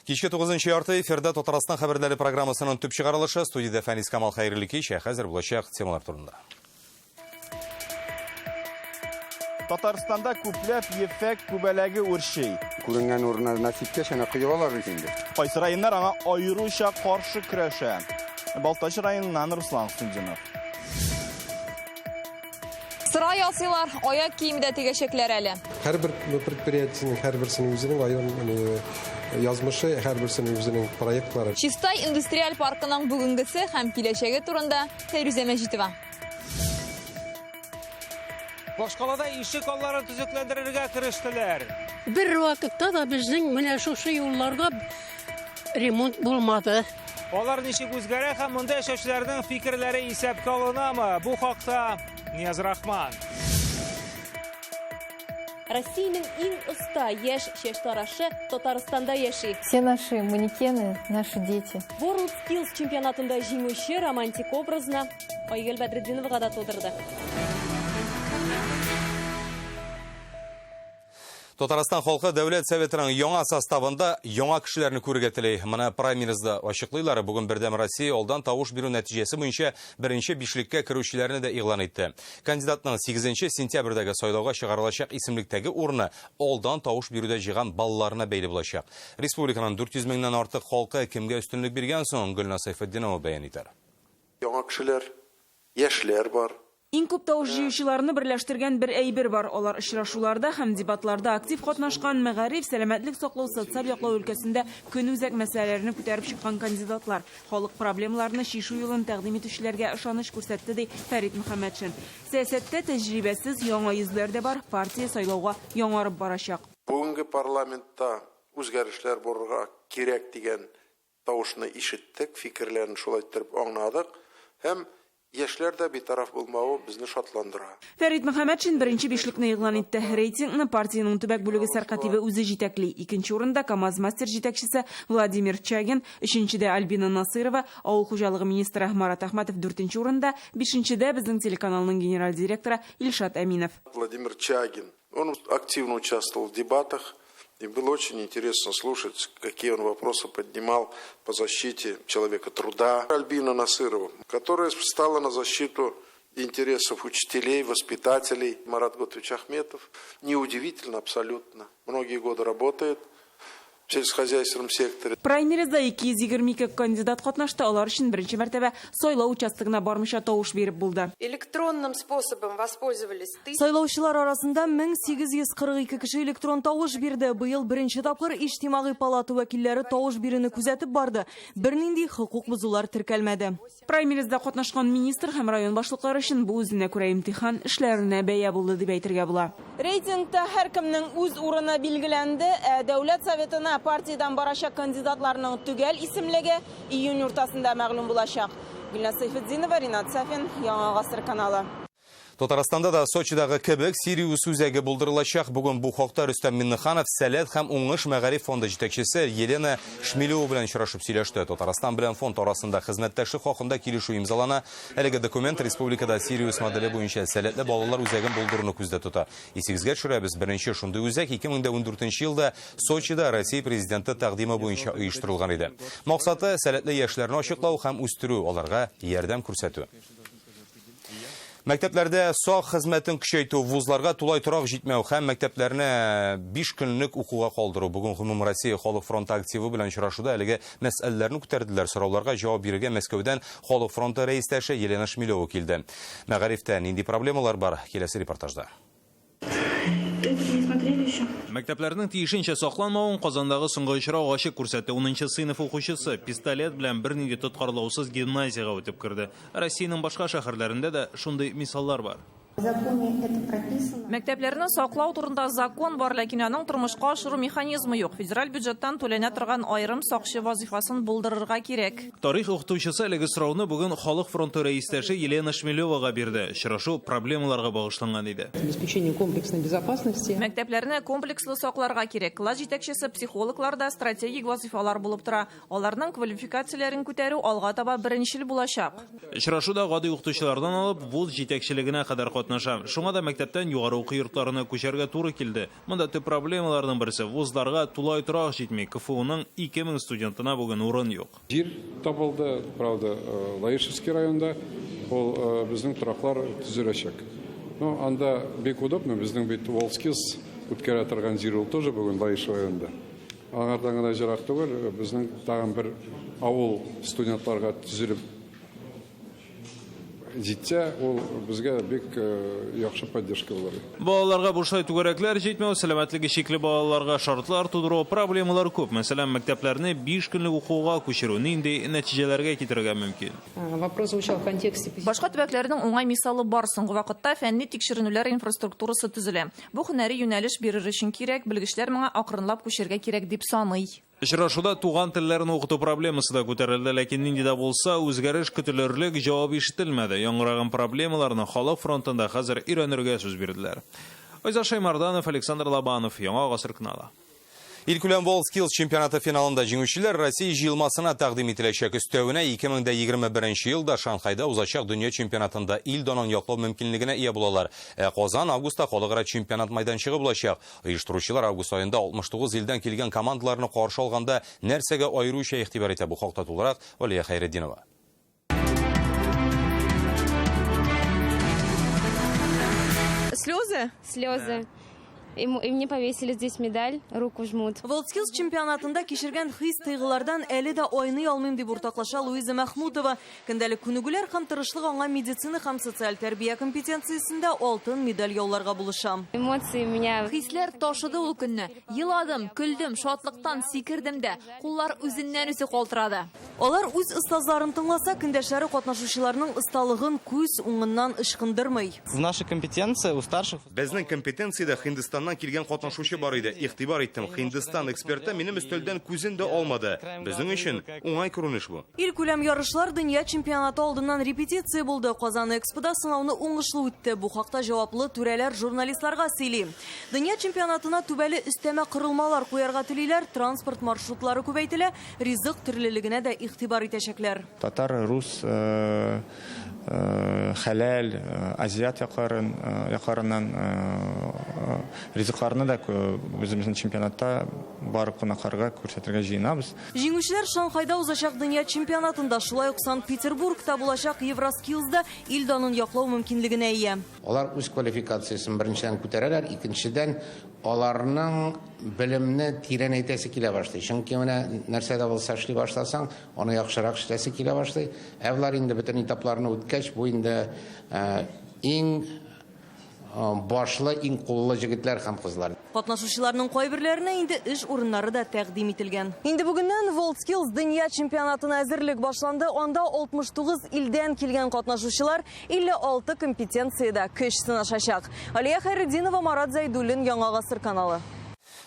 Кичке 9-нчы ярты эфирда Татарстан хәбәрләре программасының төп чыгарылышы студияда Фәнис Камал хәйрле кич, хәзер булачак темалар турында. Татарстанда күпләп ефәк күбәләге үрчей. Күренгән урыннар насипкә шәне кыйвалар инде. Кайсы районнар аңа аеруча каршы көрәшә. Балтач районыннан Руслан Сынҗинов. Сыра ясыйлар, аяк киемдә тегәшәкләр әле. Һәрбер предприятиенең һәрберсенең үзенең язмышы, һәрберсенең үзенең проектлары. Чистай индустриаль паркының бүгенгесе һәм киләчәге турында Фәрүзә Мәҗитова. Башкалада ишек алларын төзекләндерергә керештеләр. Бер вакытта да безнең менә шушы юлларга ремонт булмады. Алар ничек үзгәрә һәм монда яшәүчеләрнең фикерләре исәпкә алынамы? Бу хакта Нияз Рахман. Россиянең иң оста яшь чәчтарашы Татарстанда яши. Все наши манекены, наши дети. World Skills чемпионатында җиңүче романтик образына Айгөл Бәдретдиновага да тудырды. Татарстан халкы дәүләт советының яңа составында яңа кешеләрне күрергә тели. Моны праймеризда ачыклыйлар. Бүген Бердәм Россия алдан тавыш бирү нәтиҗәсе буенча беренче бишлеккә керүчеләрне дә игълан итте. Кандидатның 8 сентябрьдәге сайлауга чыгарылачак исемлектәге урыны алдан тавыш бирүдә җыйган балларына бәйле булачак. Республиканың 400 меңнән артык халкы кемгә үстенлек биргән соң Гөлнар Сайфетдинова бәян итәр. Яңа кешеләр, яшьләр бар. Иң күп тавыш җыючыларны берләштергән бер әйбер бар. Алар очрашуларда һәм дебатларда актив катнашкан, мәгариф, сәламәтлек саклау, социаль яклау өлкәсендә көнүзәк мәсьәләләрне күтәреп чыккан кандидатлар. Халык проблемаларны чишү юлын тәкъдим итүчеләргә ышаныч күрсәтте, ди Фәрит Мөхәммәтшин. Сәясәттә тәҗрибәсез яңа йөзләр дә бар. Партия сайлауга яңарып барачак. Бүгенге парламентта үзгәрешләр булырга кирәк дигән тавышны ишеттек, фикерләрне шулай итеп аңладык һәм яшьләр дә битараф булмауы безне шатландыра. Фәрит Мөхәммәтшин беренче бишлекне игълан итте. Рейтингны партияның төбәк бүлеге сәркатибы үзе җитәкли. Икенче урында КамАЗ мастер җитәкчесе Владимир Чагин, өченчедә Альбина Насырова, авыл хуҗалыгы министры Марат Әхмәтов 4нче урында, 5нчедә безнең телеканалның генераль директоры Илшат Әминов. Владимир Чагин, он активно участвовал в дебатах. И было очень интересно слушать, какие он вопросы поднимал по защите человека труда. Альбина Насырова, которая стала на защиту интересов учителей, воспитателей. Марат Готович Ахметов. Неудивительно абсолютно. Многие годы работает в сельскохозяйственном секторе. Праймеризда 222 кандидат катнашты. Алар өчен беренче мәртәбә сайлау участогына бармыйча тавыш биреп булды. Электронным способом воспользовались тысячи. Сайлаучылар арасында 1842 кеше электрон тавыш бирде. Быел беренче тапкыр иҗтимагый палата вәкилләре тавыш бируне күзәтеп барды. Бернинди хокук бузулар теркәлмәде. Праймеризда катнашкан министр һәм район башлыклары өчен бу үзенә күрә имтихан эшләренә бәя булды дип әйтергә була. Рейтингта һәркемнең үз урыны билгеләнде. Дәүләт советына партиядан барачак кандидатларның төгәл исемлеге июнь уртасында мәгълүм булачак. Гөлнар Сайфетдинова, Ринат Сафин, Яңа гасыр каналы. Татарстанда да Сочидагы кебек Сириус үзәге булдырылачак. Бүген бу хакта Рөстәм Миннеханов сәләт һәм уңыш мәгариф фонды җитәкчесе Елена Шмилева белән очрашып сөйләште. Татарстан белән фонд арасында хезмәттәшлек хакында килешү имзалана. Әлеге документ республикада Сириус моделе буенча сәләтле балалар үзәген булдыруны күздә тота. Исегезгә төшерәбез, беренче шундый үзәк 2014 елда Сочида Россия президенты тәкъдиме буенча оештырылган иде. Максаты сәләтле яшьләрне ачыклау һәм үстерү, аларга ярдәм күрсәтү. Мәктәпләрдә сак хезмәтен көчәйтү, вузларга тулай торак җитмәү һәм мәктәпләрне 5 көнлек укуга калдыру. Бүген Гомум Россия Халык фронты активы белән очрашуда әлеге мәсьәләләрне күтәрделәр. Сорауларга җавап бирергә Мәскәүдән Халык фронты рәистәше Елена Шмилева килде. Мәгарифтә нинди проблемалар бар? Киләсе репортажда. Мәктәпләрнең тиешенчә сакланмавын Казандагы соңгы очрак ачык күрсәтте. 10нчы сыйныф укучысы пистолет белән бернинди тоткарлаусыз гимназиягә үтеп керде. Россиянең башка шәһәрләрендә дә шундый мисаллар бар. Мәктәпләрне саклау турында закон бар, ләкин аның тормышка ашыру механизмы юк. Федераль бюджеттан түләнә торган аерым сакчы вазифасын булдырырга кирәк. Тарих укытучысы әлеге сорауны бүген Халык фронты рәистәше Елена Шмилевага бирде. Очрашу проблемаларга багышланган иде. Обеспечение комплексной безопасности. Мәктәпләрне комплекслы сакларга кирәк. Класс җитәкчесе психологларда стратегик вазифалар булып тора. Аларның квалификацияләрен күтәрү алга таба беренчел булачак. Очрашуда гади укытучылардан алып вуз җитәкчелегенә кадәр катнаша. Шуңа да мәктәптән югары уку йортларына күчәргә туры килде. Монда төп проблемаларның берсе вузларга тулай торак җитми. КФУның 2000 студентына бүген урын юк. Жер табылды, правда, Лаишевский районда, ол безнең тораклар төзеләчәк. Ну, анда бик удобно, безнең бит Волскис үткәрә торган җир ул тоже бүген Лаишев районында. Аңардан гына җирак түгел, безнең тагын бер авыл студентларга төзелеп җитсә, ул безгә бик яхшы поддержка булыр. Балаларга бушлай түгәрәкләр җитмәү, сәламәтлеге шикле балаларга шартлар тудыру проблемалар күп. Мәсәлән, мәктәпләрне 5 көнлек укуга күчерү нинди нәтиҗәләргә китерергә мөмкин? Вопрос звучал в контексте. Башка төбәкләрнең уңай мисалы бар. Соңгы вакытта фәнни тикшеренүләр инфраструктурасы төзелә. Бу һөнәри юнәлеш бирер өчен кирәк, белгечләр моңа акрынлап күчәргә кирәк дип саный. Очрашуда туган телләрне укыту проблемасы да күтәрелде, ләкин нинди дә булса, үзгәреш көтелерлек җавап ишетелмәде. Яңгыраган проблемаларны халык фронтында хәзер өйрәнергә сүз бирделәр. Айза Шаймарданов, Александр Лобанов, Яңа Гасыр каналы. Илкүләм WorldSkills чемпионаты финалында җиңүчеләр Россия җыелмасына тәкъдим ителәчәк. Өстәвенә 2021 елда Шанхайда узачак дөнья чемпионатында ил данын яклау мөмкинлегенә ия булалар. Казан августта халыкара чемпионат майданчыгы булачак. Оештыручылар август айында 69 илдән килгән командаларны каршы алганда нәрсәгә аеруча игътибар итә? Бу хакта тулырак Алия Хайретдинова. Слезы? Слезы. И мне повесили здесь медаль, руку жмут. WorldSkills чемпионатында кичергән хис-тойгылардан әле дә айный алмыйм дип уртаклаша Луиза Мәхмүтова. Көндәлек күнегүләр һәм тырышлык аңа медицина һәм социаль тәрбия компетенциясендә алтын медаль яуларга булышам. Эмоции меня... Хисләр ташыды ул көнне. Еладым, көлдем, шатлыктан сикердем дә. Куллар үзеннән-үзе калтырады. Алар үз остазларын тыңласа, көндәшләре катнашучыларның осталыгын күз уңыннан ышкындырмый. В нашей компетенции у старших... Безнең компетенциядә Һиндстаннан килгән катнашучы бар иде. Игътибар иттем. Һиндстан эксперты минем өстәлдән күзен дә алмады. Безнең өчен уңай күренеш бу. Илкүләм ярышлар дөнья чемпионаты алдыннан репетиция булды. Казан Экспода сынауны уңышлы үтте. Бу хакта җаваплы түрәләр журналистларга сөйли. Дөнья чемпионатына түбәле өстәмә кырылмалар куярга телиләр, транспорт маршрутлары күбәйтелә, ризык төрлелегенә дә игътибар итәчәкләр. Татар, рус, хәләл, азиат якларыннан ризыкларны да безнең чемпионатта барып кунакларга күрсәтергә җыенабыз. Җиңүчеләр Шанхайда узачак дөнья чемпионатында, шулай ук Санкт-Петербургта булачак Евроскиллзда ил данын яклау мөмкинлегенә ия. Алар үз квалификациясын беренчедән күтәрәләр, икенчедән аларның белемне тирәнәйтәсе килә башлый. Чөнки менә нәрсәдә булса эшли башласаң, аны яхшырак эшләсе килә башлый. Алар инде бөтен этапларны үткәч, бу инде иң башлы, иң куллы җегетләр һәм кызлар. Катнашучыларның кайберләренә инде эш урыннары да тәкъдим ителгән. Инде бүгеннән WorldSkills дөнья чемпионатына әзерлек башланды. Анда 69 илдән килгән катнашучылар 56 компетенциядә көч сынашачак. Алия Хайретдинова, Марат Зайдуллин, Яңа Гасыр каналы.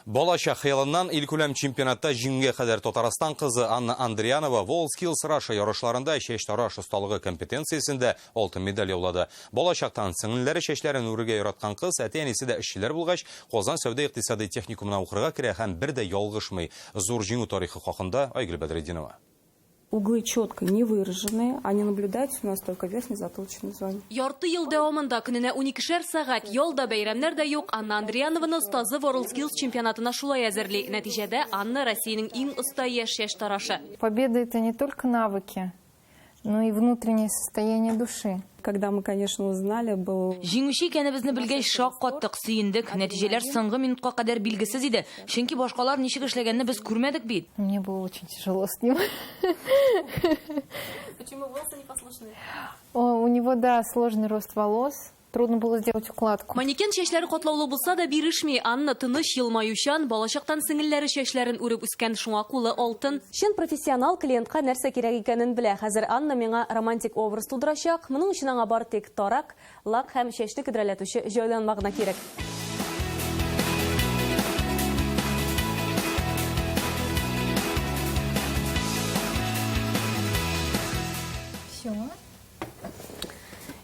Балачак хыялыннан илкүләм чемпионатта җиңүгә кадәр Татарстан кызы Анна Андриянова WorldSkills Russia ярышларында чәч тараш осталыгы компетенциясендә алтын медаль яулады. Балачактан сеңелләре чәчләрен үрергә яраткан кыз, әти-әнисе дә эшчеләр булгач, Казан сәүдә-икътисади техникумына укырга керә һәм бер дә ялгышмый. Зур җиңү тарихы хакында Айгөл Бәдретдинова. Углы четко не выраженные, они наблюдаются у нас только в верхней затылочной зоне. Ярты ел дәвамында көненә 12 сәгать ялда бәйрәмнәр дә юк. Анна Андриянованың остазы WorldSkills чемпионатына шулай әзерли. Нәтиҗәдә Анна Россиянең иң оста яшь тарашы. Победа — это не только навыки, но и внутреннее состояние души. Когда мы, конечно, узнали, был... Җиңүче икәнебезне белгәч шак каттык, сөендек. Нәтиҗәләр соңгы минутка кадәр билгесез иде. Чөнки башкалар ничек эшләгәнне без күрмәдек бит. Мне было очень тяжело с ним. Почему волосы непослушные? У него, да, сложный рост волос. Трудно было сделать укладку. Манекен чәчләре катлаулы булса да бирешми. Анна тыныч елмаючан, балачактан сеңелләре чәчләрен үреп үскән, шуңа кулы алтын. Чын профессионал клиентка нәрсә кирәк икәнен белә. Хәзер Анна миңа романтик образ тудырачак. Моның өчен аңа бар тик тарак, лак һәм чәчне көдрәләтүче җайланма гына кирәк.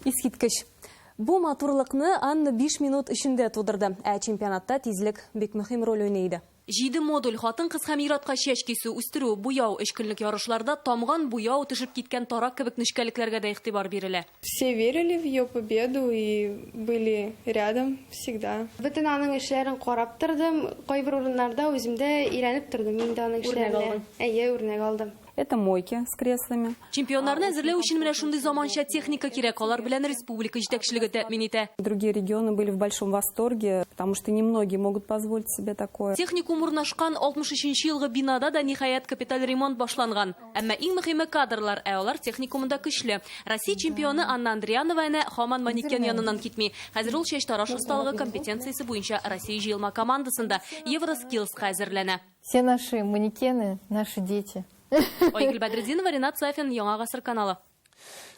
Искиткеч. Бу матурлыкны Анна 5 минут эчендә тудырды. Чемпионатта тизлек бик мөһим роль уйнады. 7 модуль хатын-кыз һәм ир-атка чәч кисү, үстерү, буяу, эшкөнлек ярышларда тамган буяу төшеп киткән тарак кебек нечкәлекләргә дә игътибар бирелә. Все верили в ее победу и были рядом всегда. Бөтен аның эшләрен карап тордым, кайбер урыннарда үземдә өйрәнеп тордым инде аның эшләрен. Үрнәк алдым. Это мойки с креслами. Чемпионнарны әзерләү өчен менә шундый заманча техника кирәк, алар белән республика җитәкчелеге тәэмин итә. Другие регионы были в большом восторге, потому что немногие могут позволить себе такое. Техникум урнашкан 63-нче елгы бинада да ниһаять капиталь ремонт башланган. Әмма иң мөһиме кадрлар, алар техникумында көчле. Россия чемпионы Анна Андриянова әнә һаман манекен яныннан китми. Хәзер ул чәч тараш осталыгы компетенциясе буенча Россия җыелма командасында Евроскиллс әзерләнә. Все наши манекены, наши дети. Айгөл Бәдретдинова, Ринат Сафин, Яңа Гасыр каналы.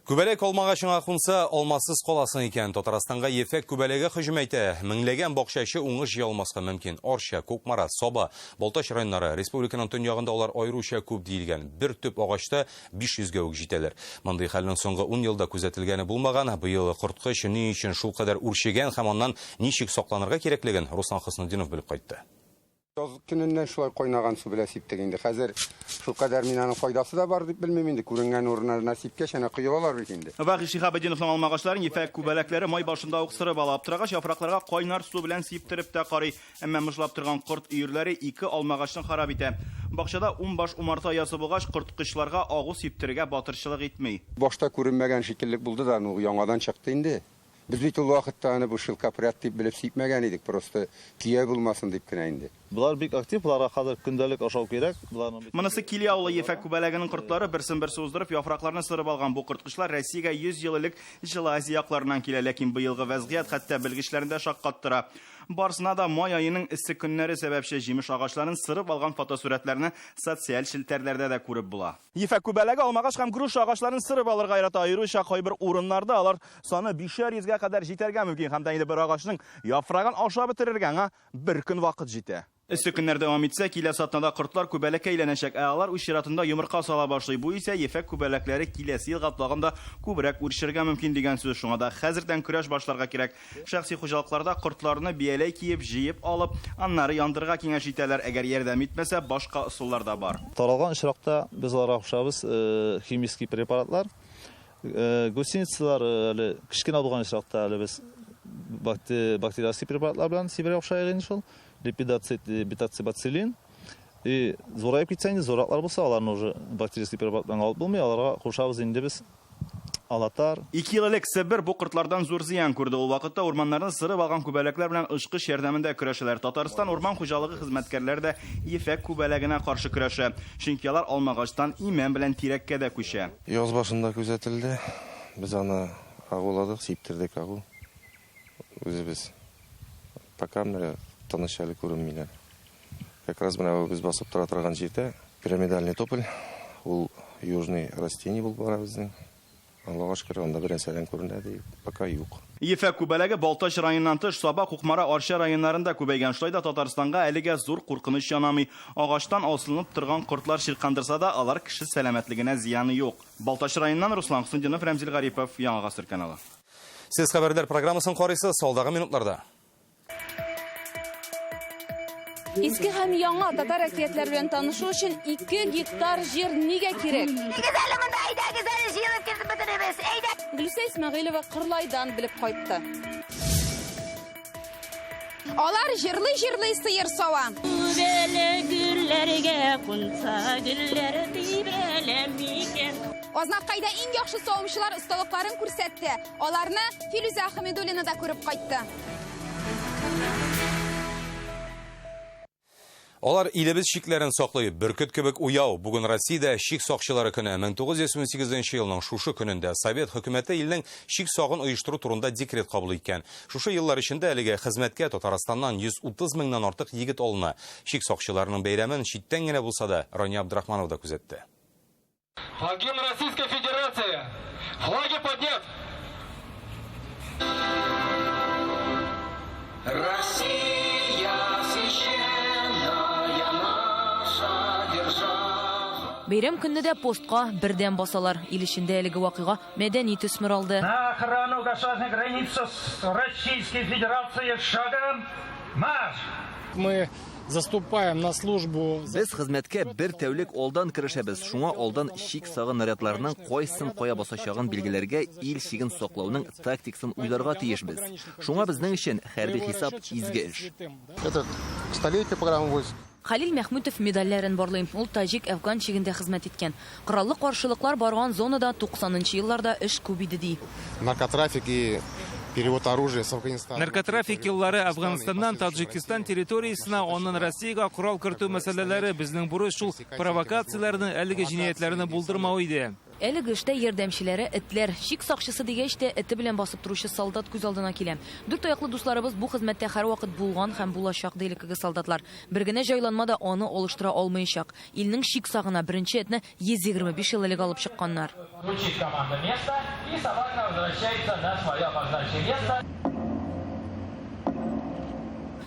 Күбәләк алмагачыңа кунса, алмассыз каласың икән. Татарстанга ефәк күбәләгә һөҗүм итә. Меңләгән бакчачы уңыш ялмаска мөмкин. Орча, Кукмара, Соба, Балтач районнары, республиканың төньягында алар айруча күп диелгән. Бер төп агачта 500-гә үк җитәләр. Мондый хәлнең соңгы 10 елда күзәтелгәне булмаган. Быел корткыч ни өчен шул кадәр үрчегән һәм аннан ничек сакланырга кирәклеген Руслан Хөснетдинов белеп кайтты. Көненнән шулай кайнаган су белән сиптек инде. Хәзер шул кадәр мин аның файдасы да бар дип белмим инде. Күренгән урыннарына сипкәч аны кыйлалар бит инде. Вагый Шихабетдиновның алмагачларын ефәк күбәләкләре май башында ук сырып алып торгач, яфракларга кайнар су белән сиптереп тә карый. Әмма мыжлап торган корт өерләре 2 алмагачны харап итә. Бакчада 10 баш умарта ясы булгач, корткычларга агу сиптерергә батырчылык итми. Башта күренмәгән шикеллек булды да, яңадан чыкты инде. Biz бит ул вакытта аны бу шылка прят дип белеп сипмәгән идек, просто кия булмасын дип кенә инде. Булар бик актив, буларга хәзер көндәлек ашау кирәк. Монысы Кили авылы ефәк күбәләгенең кортлары берсен-берсе уздырып, яфракларны сырып алган бу корткычлар Россиягә 100 ел элек Җылы Азия якларыннан килә, ләкин быелгы вазгыять хәтта белгечләрендә шаккаттыра. Барсына да май аеның эссе көннәре сәбәпчә җимеш агачларын сырып алган фотосурәтләрне социаль шелтәрләрдә дә күреп була. Ефәк күбәләге алмагач һәм груш агачларын сырып алырга ярата, аеруча кайбер урыннарда алар саны 500-гә кадәр җитәргә мөмкин һәм дә инде бер агачның яфрагын ашап бетерергә бер көн вакыт җитә. Эссе көннәр дәвам итсә, киләсе атнада кортлар күбәләккә әйләнәчәк, алар үз чиратында йомырка сала башлый. Бу исә ефәк күбәләкләре киләсе елга тагында күбрәк үрчергә мөмкин дигән сүз. Шуңа да хәзердән көрәш башларга кирәк. Шәхси хуҗалыкларда кортларны бияләй киеп, җыеп алып, аннары яндырырга киңәш итәләр. Әгәр ярдәм итмәсә, башка ысуллар да бар. Таралган очракта без аларга кушабыз химический препаратлар. Гусеницалар әле кичкенә булган очракта әле без бактериаль препаратлар белән сибәргә кушайык инде шул. Липидацит, бетацибацилин. И зорайып китсә инде, зораклар булса, аларны уже бактериясы препарат белән алып булмый, аларга кушабыз инде без алатар. 2 ел элек Себер бу кортлардан зур зыян күрде. Ул вакытта урманнарны сырып алган күбәләкләр белән ышкыш ярдәмендә көрәшәләр. Татарстан урман хуҗалыгы хезмәткәрләре дә ефәк күбәләгенә каршы көрәшә. Чөнки алар алмагачтан имән белән тирәккә дә күчә. Яз башында күзәтелде. Без аны агуладык, сиптердек агу. Үзебез пока тыныч әле күренмиләр. Как раз менә без басып тора торган җирдә пирамидальный тополь, ул южный растение булып бара безнең. Аллага шөкер, анда беренчедән күренә ди, пока юк. Ефәк күбәләге Балтач районыннан тыш, Саба, Кукмара, Арча районнарында күбәйгән. Шулай да Татарстанга әлегә зур куркыныч янамый. Агачтан асылынып торган кортлар чиркандырса да, алар кеше сәламәтлегенә зыяны юк. Балтач районыннан Руслан Хөснетдинов, Рәмзил Гарипов, Яңа Гасыр каналы. Сез хәбәрдар программасын карыйсыз, салдагы минутларда. Иске һәм яңа татар әкиятләре белән танышу өчен 2 гектар җир нигә кирәк? Гөлсә Исмәгыйлова Кырлайдан белеп кайтты. Алар җырлый-җырлый сыер сава. Азнакайда иң яхшы савымчылар осталыкларын күрсәтте. Аларны Филүзә Хәмидуллина да күреп кайтты. Алар илебез шикләрен саклый, бөркет кебек уяу. Бүген Россиядә шик сакчылары көне 1918 елның шушы көнендә Совет хөкүмәте илнең шик сагын оештыру турында декрет кабул иткән. Шушы еллар эчендә әлегә хезмәткә Татарстаннан 130 меңнән артык егет алына. Шик сакчыларының бәйрәмен читтән генә булса да Рания Абдрахманова да күзәтте. Гимн Российской Федерации. Флаги поднят. Бәйрәм көннедә постка бердән басалар. Ил эчендә әлеге вакыйга мәдәни төсмер алды. На охрану государственной границы с Российской Федерацией шагом марш! Мы заступаем на службу. Без хезмәткә бер тәүлек алдан керешәбез. Шуңа алдан шик сагын нарядларның кайсын кая басачагын билгеләргә, ил шигын саклауның тактикасын уйларга тиешбез. Шуңа безнең өчен хәрби хисап изге эш. Это столетие программы войск. Халил Мәхмүтов медальләрен барлый. Ул тәҗик Әфган чигендә хезмәт иткән. Кораллы каршылыклар барган зонада 90-нчы елларда эш күп иде ди. Наркотрафик и перевод оружия с Афганистана. Наркотрафик еллары Афганистаннан Таджикистан территориясына, оннан Россиягә корал кертү мәсьәләләре безнең бурыч шул провокацияләрне, әлеге җинаятләрне булдырмау иде. Әлеге эштә ярдәмчеләре этләр, шик сакчысы дигәч тә эте белән басып торучы солдат күз алдына килә. Дүрт аяклы дусларыбыз бу хезмәттә һәрвакыт булган һәм булачак дейлекеге солдатлар. Бер генә җайланмада аны алыштыра алмаячак. Илнең шик сагына беренче этне 125 ел элек алып чыкканнар.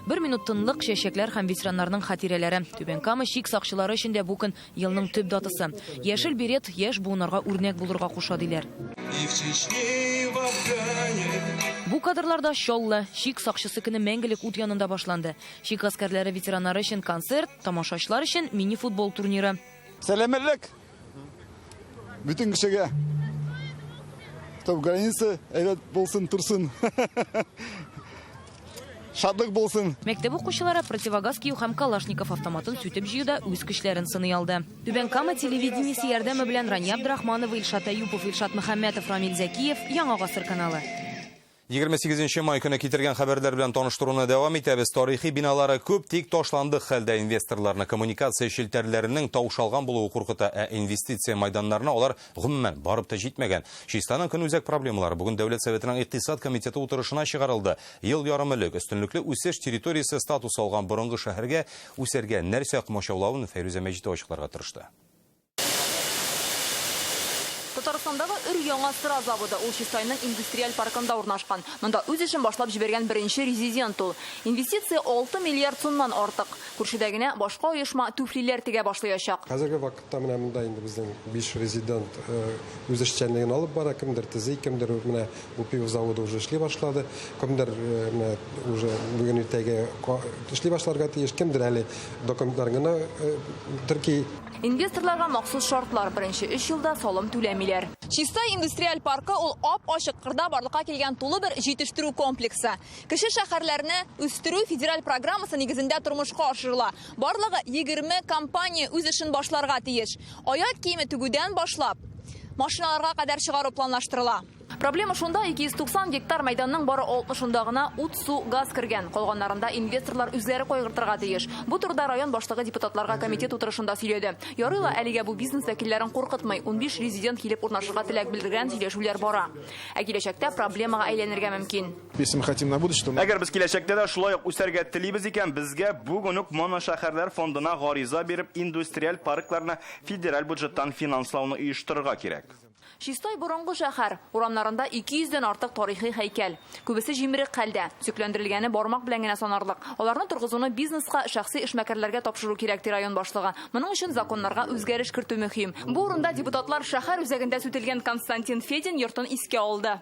Бер минут тынлык, чәчәкләр һәм ветераннарның хатирәләре. Түбән Кама шик сакчылары өчен дә бу көн елның төп датасы. Яшел берет яшь буыннарга үрнәк булырга куша диләр. Бу кадрларда шоллы, шик сакчысы көне мәңгелек ут янында башланды. Шик аскерләре ветераннары өчен концерт, тамашачылар өчен мини-футбол турниры. Сәламәтлек. Бүтән кешегә. Топ граница, әйбәт булсын, турсын. Шатлык булсын. Мәктәп укучылары противогаз кию һәм Калашников автоматын сүтеп җыюда үз көчләрен сыный алды. Түбән Кама телевидениесе ярдәме белән Рания Абдрахманова, Илшат Аюпов, Илшат Мөхәммәтов, Рамил Зәкиев, Яңа гасыр каналы. 28 май көне китергән хәбәрләр белән таныштыруны дәвам итәбез. Тарихи биналары күп тик ташланды хәлдә инвесторларны коммуникация шелтәрләренең таушалган булуы куркыта, инвестиция майданнарына алар гомумән барып та җитмәгән. Чистаның көнүзәк проблемалары бүген Дәүләт Советының икътисад комитеты утырышына чыгарылды. Ел ярым элек өстенлекле үсеш территориясе статус алган борынгы шәһәргә үсәргә нәрсә комачаулавын Фәрүзә Мәҗитова ачыкларга тырышты. Татарстандагы өр-яңа сыра заводы ул Чистайның индустриаль паркында урнашкан. Монда үз эшен башлап җибәргән беренче резидент ул. Инвестиция 6 миллиард сумнан артык. Күршедә генә башка оешма туфлиләр тегә башлаячак. Хәзерге вакытта менә монда инде безнең 5 резидент үз эшчәнлеген алып бара, кемдер төзи, кемдер менә бу пиво заводы уже эшли башлады, кемдер менә уже бүген иртәгә эшли башларга тиеш, кемдер әле документларына терки. Инвесторларга махсус шартлар беренче 3 елда салым түләмиләр. Чистай индустриаль паркы ул ап-ачык кырда барлыкка килгән тулы бер җитештерү комплексы. Кеше шәһәрләрне үстерү федераль программасы нигезендә тормышка ашырыла. Барлыгы 20 компания үз эшен башларга тиеш. Аяк киеме тегүдән башлап машиналарга кадәр чыгару планлаштырыла. Проблема шунда 290 гектар майданның бары 60-ында гына ут, су, газ кергән. Калганнарында инвесторлар үзләре кайгыртырга тиеш. Бу турыда район башлыгы депутатларга комитет утырышында сөйләде. Ярыйла әлегә бу бизнес вәкилләрен куркытмый, 15 резидент килеп урнашырга теләк белдергән сөйләшүләр бара. Ә киләчәктә проблемага әйләнергә мөмкин. Если мы хотим на будущее, әгәр без киләчәктә дә шулай ук үсәргә телибез икән, безгә бүген үк моношәһәрләр фондына гариза биреп, индустриаль паркларны федераль бюджеттан финанслауны оештырырга кирәк. Чистай борынгы шәһәр, урамнарында 200-дән артык тарихи һәйкәл. Күбесе җимерек хәлдә, төзекләндерелгәне бармак белән генә санарлык. Аларны торгызуны бизнеска, шәхси эшмәкәрләргә тапшыру кирәк ди район башлыгы. Моның өчен законнарга үзгәреш кертү мөһим. Бу урында депутатлар шәһәр үзәгендә сүтелгән Константин Федин йортын искә алды.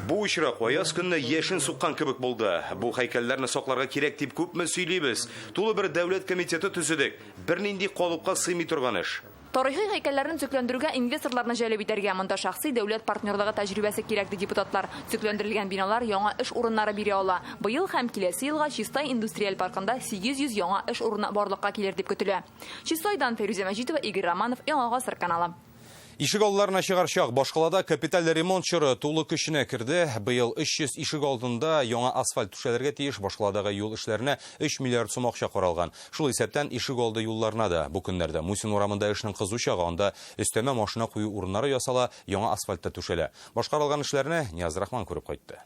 Бу очрак аяз көнне яшен суккан кебек булды. Бу һәйкәлләрне сакларга кирәк дип күпме сөйлибез. Тулы бер дәүләт комитеты төзедек. Бернинди калыпка сыймый торган эш. Тарихи һәйкәлләрне төзекләндерүгә инвесторларны җәлеп итәргә, монда шәхси дәүләт партнерлыгы тәҗрибәсе кирәк ди депутатлар. Төзекләндерелгән биналар яңа эш урыннары бирә ала. Быел һәм киләсе елга Чистай индустриаль паркында 800 яңа эш урыны барлыкка килер дип көтелә. Чистайдан Фәрүзә Мәҗитова, Игорь Романов, Яңа гасыр каналы. Ишек алдыларына чыгарчак башкалада капиталь ремонт чоры тулы көченә керде. Быел 300 ишек алдында яңа асфальт түшәләргә тиеш, башкаладагы юл эшләренә 3 миллиард сум акча каралган. Шул исәптән ишек алды юлларына да бу көннәрдә Мусин урамында эшнең кызу чагы, анда өстәмә машина кую урыннары ясала, яңа асфальтта түшәлә. Башкарылган эшләрне Нияз Рахман күреп кайтты.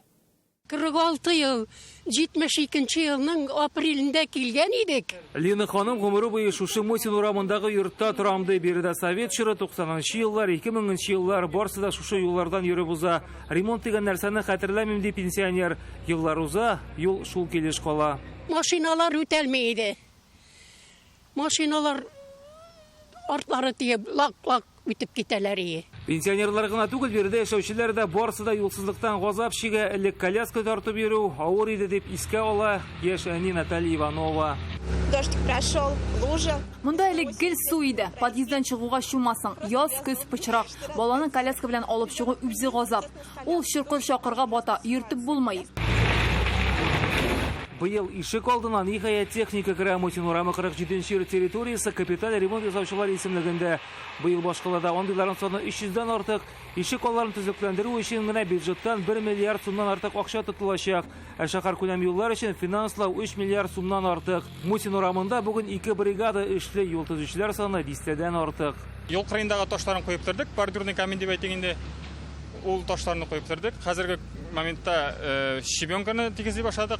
46 ел, 72 елның апрелендә килгән идек. Лина ханым гомере буе шушы Мусин урамындагы йортта торамды. Биредә совет чоры 90-нчы еллар, 2000нчы еллар барсы да шушы юллардан йөреп уза. Ремонт дигән нәрсәне хәтерләмим ди пенсионер. Еллар уза, юл шул килеш кала. Машиналар үтәлмәй иде. Машиналар артлары тиеп лак-лак үтеп китәләр иде. Пенсионерлар гына түгел, биредә яшәүчеләр дә барысы да юлсызлыктан газап чигә. Элек коляска тартып йөрү авыр иде дип искә ала яшь әни Наталья Иванова. Дождь прошел, лужа. Монда элек гел су иде. Подъезддан чыгуга шумасың. Яз, көз пычрак. Баланы коляска белән алып чыгу үзе газап. Ул чыркыр чакырга бата, йөртеп булмый. Быел ишек алдына ниһаять техника керә. Мусин урамы 47-нче территориясы капиталь ремонт ясаучылар исемлегендә. Быел башкалада андыйларның саны 300-дан артык. Ишек алларын төзекләндерү өчен генә бюджеттан 1 миллиард сумнан артык акча тотылачак. Ә шәһәр күләм юллар өчен финанслау 3 миллиард сумнан артык. Мусин урамында бүген 2 бригада эшле, юл төзүчеләр саны 50-дән артык. Юл кырыйындагы ташларын коюп тордык, бордюрный камень дип әйтгәндә. Ул ташларны коюп тордык. Хәзерге моментта щебенканы тигезли башладык.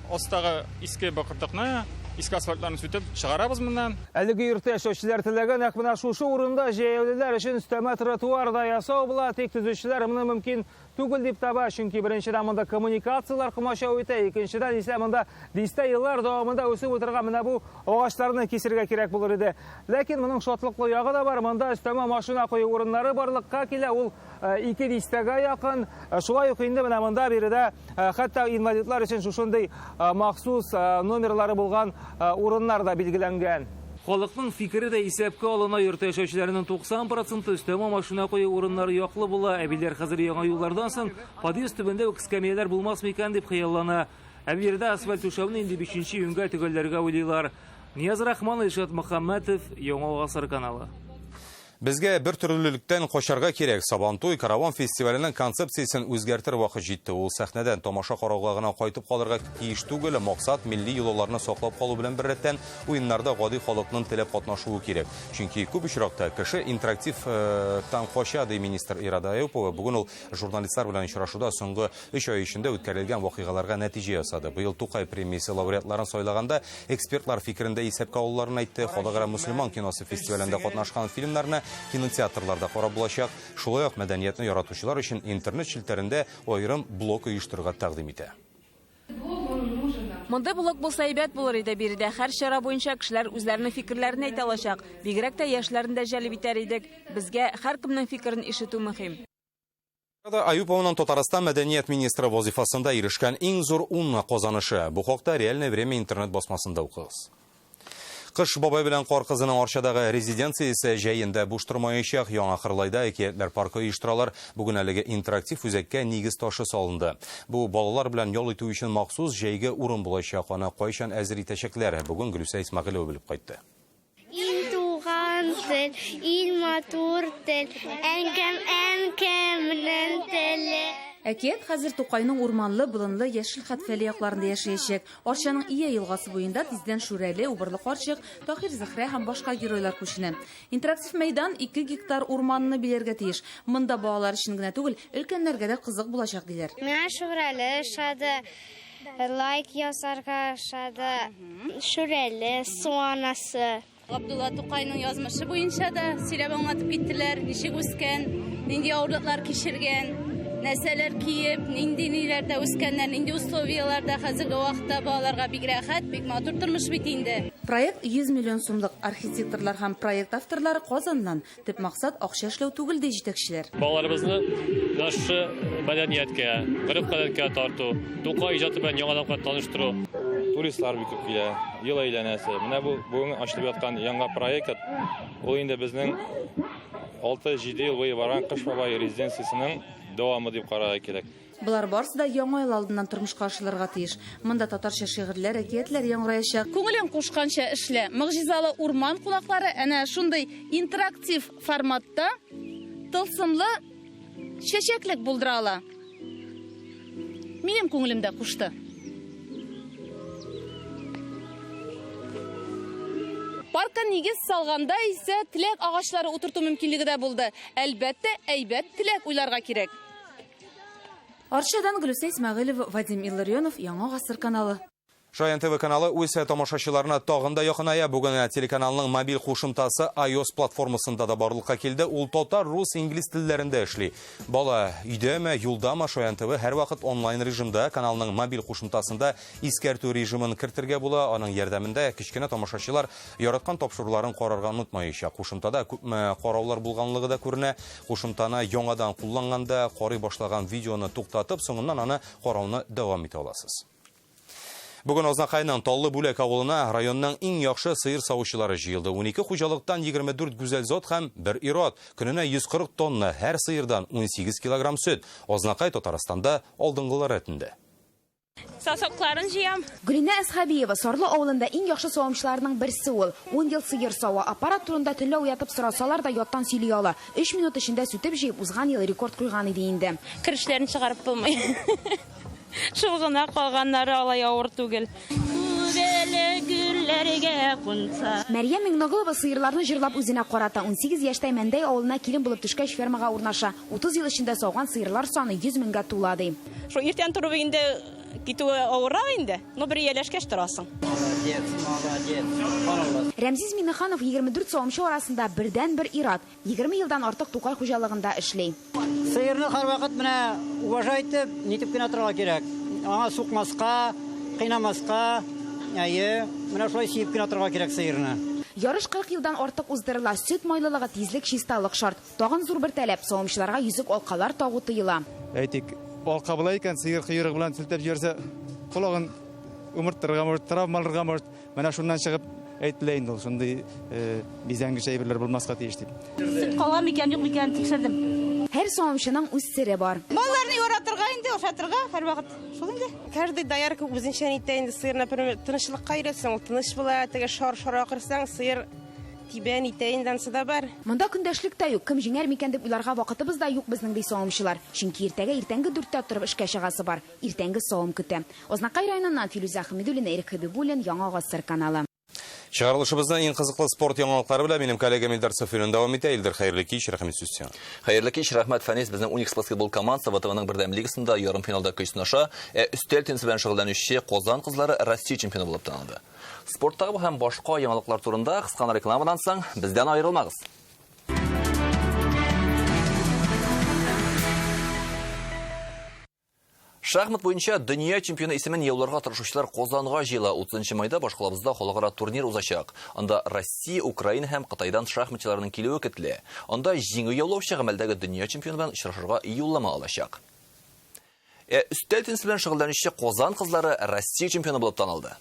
Астагы иске бакыртыкны, иске асфальтларны сүтеп чыгарабыз моннан. Әлеге йортта яшәүчеләр теләгән нәкъ менә шушы урында җәяүлеләр өчен өстәмә тротуар да ясау була. Тик төзүчеләр моны мөмкин түгел дип таба, чөнки беренчедән монда коммуникациялар комачау итә, икенчедән исә монда дистә еллар дәвамында үсеп утырган менә бу агачларны кисергә кирәк булыр иде. Ләкин моның шатлыклы ягы да бар. Монда өстәмә машина кую урыннары барлыкка килә. Ул 2 дистәгә якын. Шулай ук инде менә монда биредә хәтта инвалидлар өчен шушындый махсус номерлары булган урыннар да билгеләнгән. Халыкның фикере дә исәпкә алына. Йорт яшәүчеләренең 90% өстәмә машина кую урыннары яклы була. Әбиләр хәзер яңа юллардан соң подъезд төбендә үк эскәмияләр булмас микән дип хыяллана. Ә биредә асфальт түшәүне инде 5-нче июньгә төгәлләргә уйлыйлар. Нияз Рахман, Илшат Мөхәммәтов, Яңа Гасыр каналы. Безгә бер төрлелектән качарга кирәк. Сабантуй караван фестиваленең концепциясын үзгәртер вакыт җитте. Ул сәхнәдән тамаша карауга гына кайтып калырга тиеш түгел. Максат милли йолаларны саклап калу белән беррәттән уеннарда гади халыкның теләп катнашуы кирәк. Чөнки күп очракта кеше интерактив тан кача, ди министр Ирада Аюпова. Бүген ул журналистлар белән очрашуда соңгы 3 ай эчендә үткәрелгән вакыйгаларга нәтиҗә ясады. Быел Тукай премиясе лауреатларын сайлаганда экспертлар фикерендә исәпкә алуларын әйтте. Хадагара мөселман киносы фестивалендә катнашкан фильмнарны кинотеатрларда карап булачак. Шулай ук мәдәниятне яратучылар өчен интернет челтәрендә аерым блок оештырырга тәкъдим итә. Монда блок булса әйбәт булыр иде. Биредә һәр чара буенча кешеләр үзләренең фикерләрен әйтә алачак. Бигрәк тә яшьләрне дә җәлеп итәр идек. Безгә һәркемнең фикерен ишетү мөһим. Аюповның Татарстан мәдәният министры вазифасында ирешкән иң зур унна казанышы. Бу хакта Реальное время интернет басмасында укыгыз. Кыш бабай белән кар кызының Арчадагы резиденциясе җәендә буш тормаячак. Яңа Кырлайда әкиятләр паркы оештыралар. Бүген әлеге интерактив үзәккә нигез ташы салынды. Бу балалар белән ял итү өчен махсус җәйге урын булачак. Аны кайчан әзер итәчәкләр? Бүген Гөлүсә Исмәгыйлова белеп кайтты. Ил матур тел, әнкәмнең теле. Әкият хәзер Тукайның урманлы, болынлы, яшел хәтфәле якларында яшәячәк. Арчаның Ия елгасы буенда тиздән Шүрәле, Убырлы карчык, Тахир Зөһрә һәм башка геройлар күченә. Интерактив мәйдан 2 гектар урманны биләргә тиеш. Монда балалар өчен генә түгел, өлкәннәргә дә кызык булачак диләр. Менә Шүрәле шады, лайк ясарга шады, Шүрәле суанасы. Абдулла Тукайның язмышы буенча да сөйләп аңлатып киттеләр, ничек үскән, нинди авырлыклар кичергән, нәрсәләр киеп, нинди ниләрдә үскәннәр, нинди условияларда хәзерге вакытта балаларга бик рәхәт, бик матур тормыш бит инде. Проект 100 миллион сумлык. Архитекторлар һәм проект авторлары Казаннан. Төп максат акча эшләү түгел ди җитәкчеләр. Балаларыбызны нашы мәдәнияткә, гореф-гадәткә тарту, Тукай иҗаты белән яңадан таныштыру. Туристлар бик күп килә, ел әйләнәсе. Менә бу бүген ачылып яткан яңа проект. Ул инде безнең 6-7 ел буе барган Кыш бабай резиденциясенең дәвамы дип карарга кирәк. Булар барысы да яңа ел алдыннан тормышка ашырылырга тиеш. Монда татарча шигырьләр, әкиятләр яңгыраячак. Күңелең кушканча эшлә. Мөгъҗизалы урман кулаклары әнә шундый интерактив форматта тылсымлы чәчәклек булдыра ала. Минем күңелемдә кушты. Паркка нигез салганда исә теләк агачлары утырту мөмкинлеге дә булды. Әлбәттә, әйбәт теләк уйларга кирәк. Арчадан Гөлүсә Исмәгыйлова, Вадим Илларионов, Яңа Гасыр каналы. Шаян ТВ каналы үз тамашачыларына тағында яқыная. Бүгін телеканалының мобиль қошымтасы iOS платформасында да барлыққа келді. Ул татар, рус, инглиз тілдерінде эшли. Бала үйдеме, юлдама Шаян ТВ һәр вақыт онлайн режимда каналның мобиль қошымтасында искәрту режимын кіртірге була. Аның ярдәмендә кичкенә тамашачылар яраткан тапшыруларын карарга онытмаячак. Қошымтада күпме караулар булганлыгы да күренә. Қошымтаны яңадан кулланганда карый башлаган видеоны туктатып, соңыннан аны карауны дәвам итә аласыз. Бүгін Ознақайның Таллы Бүләк авылына районның иң яхшы сыйыр савучылары җыелды. 12 хуҗалыктан 24 гүзәл зат һәм 1 ират. Көненә 140 тонна, һәр сыйырдан 18 килограмм сөт. Ознақай Татарстанда алдынгылар рәтендә. Сасокларын җыям. Гөлинә Әсхабиева Сарлы авылында иң яхшы савымчыларның берсе ул. 10 ел сыйыр сава. Аппарат турында төнлә уятып сорасалар да яттан сөйли ала. 3 минут эчендә сүтеп җыеп узган ел рекорд куйган иде инде. Кирешләрен чыгарып булмый. Шулгына калганнары алай авыр түгел. Мәрьям Миңнагылова сыйырларны җырлап үзенә карата. 18 яшьтә Мәндәй авылына килен булып төшкәч фермага урнаша. 30 ел эчендә сауган сыйырлар саны 100 меңгә тула ди. Шул иртән турып инде китүе авыррак инде. Но бер яләшкәч торасың. Рәмзиз Миннеханов 24 савымчы арасында бердән-бер ират. 20 елдан артык Тукай хуҗалыгында эшли. Сыйырны һәрвакыт менә уважайтып, нитеп кенә торырга кирәк. Аңа сукмаска, кыйнамаска, менә шулай сиеп кенә торырга кирәк сыйырны. Ярыш 40 елдан артык уздырыла. Сөт майлылыгы, тизлек, чисталык шарт. Тагын зур бер таләп савымчыларга йөзек алкалар тагу тыела. Әйтик, алка була икән, сыйыр кыйрыгы белән силтеп җибәрсә, колагын умырттырырга, травмаларга, менә шуннан чыгып әйтелә инде ул. Шундый бизәнгеч әйберләр булмаска тиеш дип. Сөт калам икән, юк икән тикшердем. Һәр савымчының үз сире бар. Малларны яратырга инде, ошатырга һәрвакыт. Шул инде. Каждый доярка үзенчә нитә инде сыйырны тынычлыкка өйрәтсәң, ул тыныч була, теге шар-шара кырсаң, сыйыр тибән итә инде да бар. Монда көндәшлек тә юк, кем җиңәр микән дип уйларга вакытыбыз да юк безнең ди савымчылар. Чөнки иртәнге 4тә торып эшкә чыгасы бар. Иртәнге савым көтә. Ознакай районыннан Филүзә Хәмидуллина, Эрик Хәбибуллин, Яңа Гасыр каналы. Чыгарылышыбызның иң кызыклы спорт яңалыклары белән минем коллегам Илдар Сафиуллин дәвам итә. Илдар, хәерле кич, рәхмәт сүз сиңа. Хәерле кич, рәхмәт Фәнис. Безнең Уникс баскетбол командасы ВТБның бердәм лигасында ярым финалда көч сынаша. Өстәл теннисы белән шөгыльләнүче Казан кызлары Россия чемпионы булып танылды. Спорттагы һәм башка яңалыклар турында кыска рекламадан соң бездән аерылмагыз. Шахмат буенча дөнья чемпионы исемен яуларга тырышучылар Казанга җыела. 30 майда башкалабызда халыкара турнир узачак. Анда Россия, Украина һәм Кытайдан шахматчыларның килүе көтелә. Анда җиңү яулаучы гамәлдәге дөнья чемпионы белән очрашырга юллама алачак. Өстәл теннисы белән шөгыльләнүче Казан кызлары Россия чемпионы булып танылды.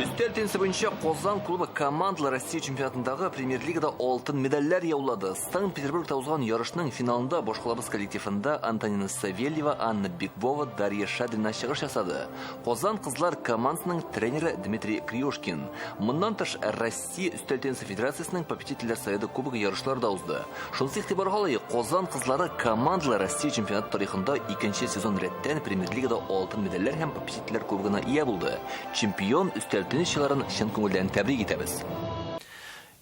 Өстәл теннисы буенча Казан клубы командалы Россия чемпионатындагы премьер-лигада алтын медальләр яулады. Санкт-Петербургта узган ярышның финалында башкалабыз коллективында Антонина Савельева, Анна Бекбова, Дарья Шадрина чыгыш ясады. Казан кызлар командасының тренеры Дмитрий Крюшкин. Моннан тыш Россия өстәл теннисы федерациясының попечительләр советы кубогы ярышларда узды. Шунысы игътибарга лаек, Казан кызлары командалы Россия чемпионаты тарихында 2нче сезон рәттән премьер-лигада алтын медальләр һәм попечительләр кубогына ия булды. Чемпион өстәл теннисчыларын чын күңелдән тәбрик итәбез.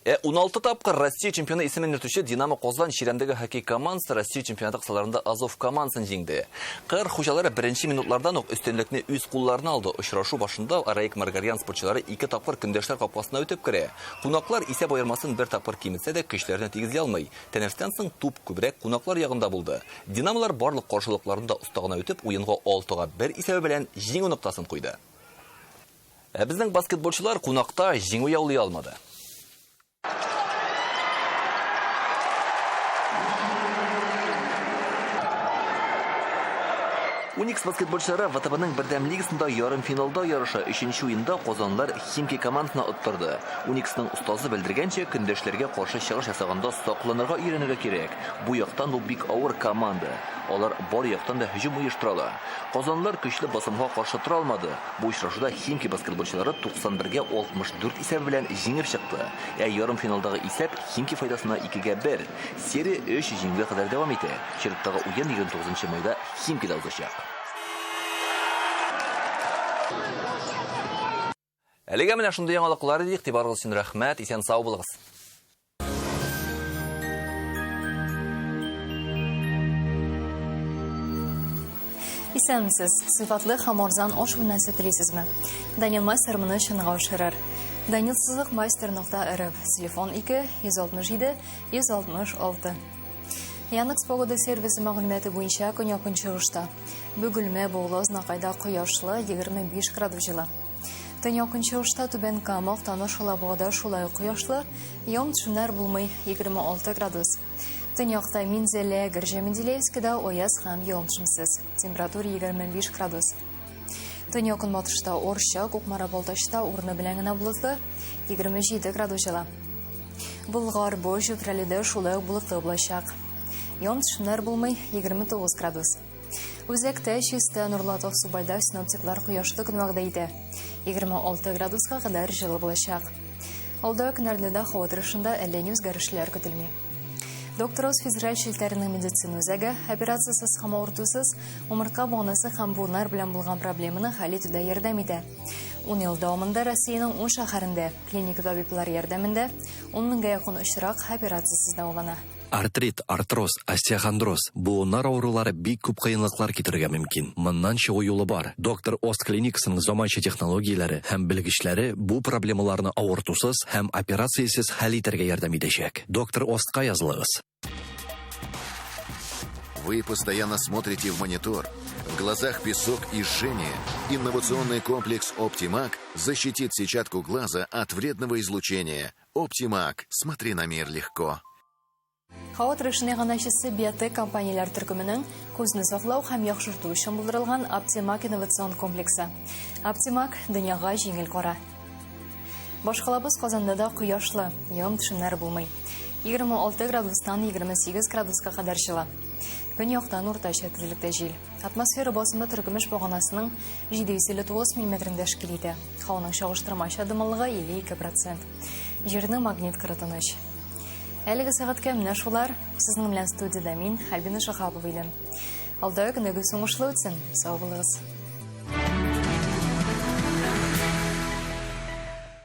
16 тапкыр Россия чемпионы исемен йөртүче Динамо Казан чирәмдәге хоккей командасы Россия чемпионаты кысаларында Азов командасын җиңде. Кыр хуҗалары беренче минутлардан ук өстенлекне үз кулларына алды. Очрашу башында Араик Маргарян спортчылары 2 тапкыр көндәшләр капкасына үтеп керә. Кунаклар исә аермасын 1 тапкыр киметсә дә көчләренә тигезли алмый. Тәнәфестән соң туп күбрәк кунаклар ягында булды. Динамолар барлык каршылыкларында устагына үтеп, уенга 6-1 исәбе белән җиңү ноктасын куйды. Безнең баскетболчылар кунакта җиңү яулый алмады. Уникс баскетболчылары ВТБның бердәм лигасында ярым финалда ярыша 3нче уенда Казанлар Химки командасына оттырды. Униксның устазы белдергәнчә, көндәшләргә каршы чыгыш ясаганда сакланырга өйрәнергә кирәк. Бу яктан ул бик авыр команда. Алар бар яктан да һөҗүм оештыралар. Казанлар көчле басымга каршы тора алмады. Бу очрашуда Химки баскетболчылары 91-гә 64 исәбе белән җиңеп чыкты. Ярым финалдагы исәп Химки файдасына 2-1. Серия 3 җиңүгә кадәр дәвам итә. Чираттагы уен 29 майда Химкида узачак. Әлегә менә шундый яңалыклар иде. Игътибарыгыз өчен рәхмәт. Исән сау булыгыз. Исәнмесез, сыйфатлы һәм арзан аш бүлмәсе телисезме? Данил Мастер моны чынга ашырыр. Данил сызык мастер.рф, телефон 2 167 166. Яндекс погода сервисы мәгълүматы буенча көньяк чыгышта. Бөгелмә Буглаз Накайда кояшлы 25 градус җылы. Төньяк чыгышта Түбән Кама, Таныш Алабугада шулай кояшлы, яңгырлар булмый 26 градус. Төньякта Минзәлә, Гәрҗәмендилевскида аяз һәм явым-төшемсез. Температура 25 градус. Төньяк батышта Орча, Кукмара Балтачта урыны белән генә булытлы 27 градус җылы. Болгар Бож Фрәлидә шулай булытлы булачак. Яңгырлар булмый 29 градус. Үзәктә Чиста Нурлатов Субайда синоптиклар кояшлы көн вәгъдә итә. 26 градуска кадәр җылы булачак. Алда көннәрдә һава торышында әллә ни үзгәрешләр көтелми. Доктор Оз федераль шелтәренең медицина үзәге операциясыз һәм авыртусыз умыртка баганасы һәм буыннар белән булган проблеманы хәл итүдә ярдәм итә. 10 ел дәвамында Россиянең 10 шәһәрендә клиник табиблар ярдәмендә 10 меңгә якын очрак операциясыз дәвалана. Артрит, артроз, остеохондроз, буыннар авырулары бик күп кыенлыклар китерергә мөмкин. Моннан чыгу юлы бар. Доктор Оз клиникасының заманча технологияләре һәм белгечләре бу проблемаларны авыртусыз һәм операциясез хәл итәргә ярдәм итәчәк. Доктор Озка язылыгыз. Вы постоянно смотрите в монитор. В глазах песок и жжение. Инновационный комплекс «Оптимак» защитит сетчатку глаза от вредного излучения. «Оптимак». Смотри на мир легко. Һава торышының ганашысы биотек компанияләр төркеменең күзне саклау һәм яхшырту өчен булдырылган Оптимак инновацион комплексы. Оптимак дөньяга җиңел кара. Башкалабыз Казанда да кояшлы, явым-төшемнәр булмый. 26 градустан 28 градуска кадәр җылы. Көньяктан уртача тезлектә җил. Атмосфера басымы төркемеш баганасының 759 мм тәшкил итә. Һаваның чагыштырмача дымлыгы 52%. Җирнең магнит кырытыныч. Әлеге сәгатькә менә шулар. Сезнең белән студиядә мин, Альбина Шахапова идем. Алда көндәге соңгышлы үтсен. Сау булыгыз.